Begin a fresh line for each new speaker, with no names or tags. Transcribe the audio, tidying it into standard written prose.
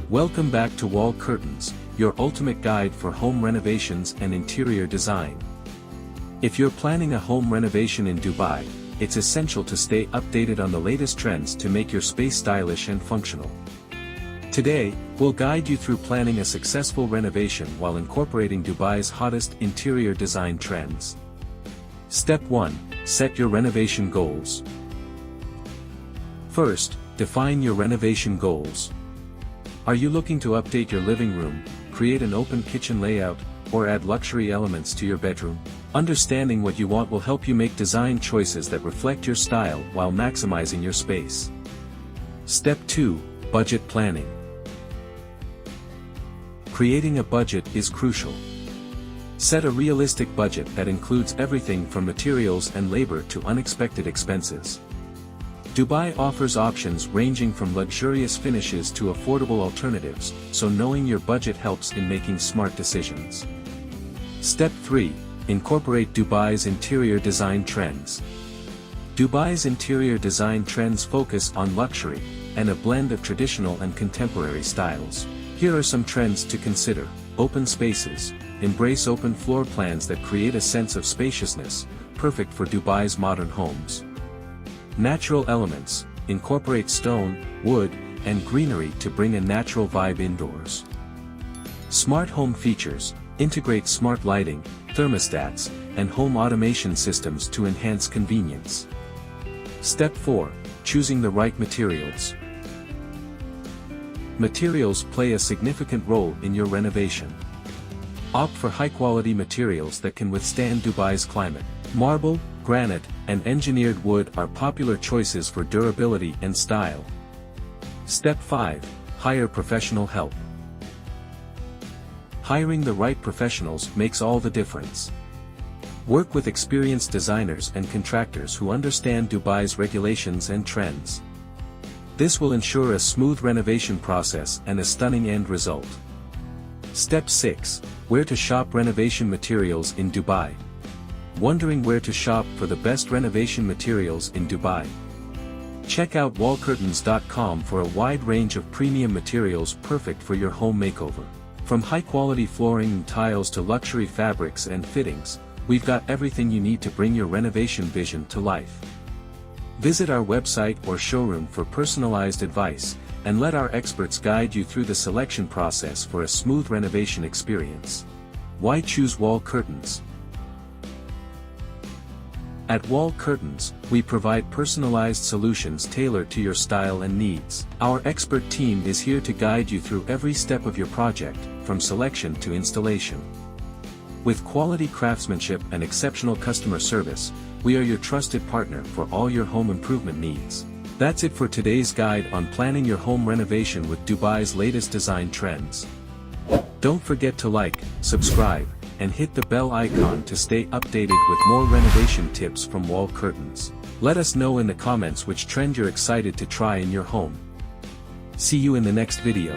Welcome back to Wall Curtains, your ultimate guide for home renovations and interior design. If you're planning a home renovation in Dubai, it's essential to stay updated on the latest trends to make your space stylish and functional. Today, we'll guide you through planning a successful renovation while incorporating Dubai's hottest interior design trends. Step 1. Set your renovation goals. First, define your renovation goals. Are you looking to update your living room, create an open kitchen layout, or add luxury elements to your bedroom? Understanding what you want will help you make design choices that reflect your style while maximizing your space. Step 2. Budget planning. Creating a budget is crucial. Set a realistic budget that includes everything from materials and labor to unexpected expenses. Dubai offers options ranging from luxurious finishes to affordable alternatives, so knowing your budget helps in making smart decisions. Step 3. Incorporate Dubai's interior design trends. Dubai's interior design trends focus on luxury, and a blend of traditional and contemporary styles. Here are some trends to consider. Open spaces. Embrace open floor plans that create a sense of spaciousness, perfect for Dubai's modern homes. Natural elements. Incorporate stone, wood, and greenery to bring a natural vibe indoors. Smart home features. Integrate smart lighting, thermostats, and home automation systems to enhance convenience. Step 4. Choosing the right materials. Materials play a significant role in your renovation. Opt for high-quality materials that can withstand Dubai's climate. Marble, granite, and engineered wood are popular choices for durability and style. Step 5. Hire professional help. Hiring the right professionals makes all the difference. Work with experienced designers and contractors who understand Dubai's regulations and trends. This will ensure a smooth renovation process and a stunning end result. Step 6. Where to shop renovation materials in Dubai. Wondering where to shop for the best renovation materials in Dubai? Check out wallcurtains.com for a wide range of premium materials perfect for your home makeover. From high-quality flooring and tiles to luxury fabrics and fittings, we've got everything you need to bring your renovation vision to life. Visit our website or showroom for personalized advice, and let our experts guide you through the selection process for a smooth renovation experience. Why choose Wall Curtains? At Wall Curtains, we provide personalized solutions tailored to your style and needs. Our expert team is here to guide you through every step of your project, from selection to installation. With quality craftsmanship and exceptional customer service, we are your trusted partner for all your home improvement needs. That's it for today's guide on planning your home renovation with Dubai's latest design trends. Don't forget to like, subscribe, and hit the bell icon to stay updated with more renovation tips from Wall Curtains. Let us know in the comments which trend you're excited to try in your home. See you in the next video.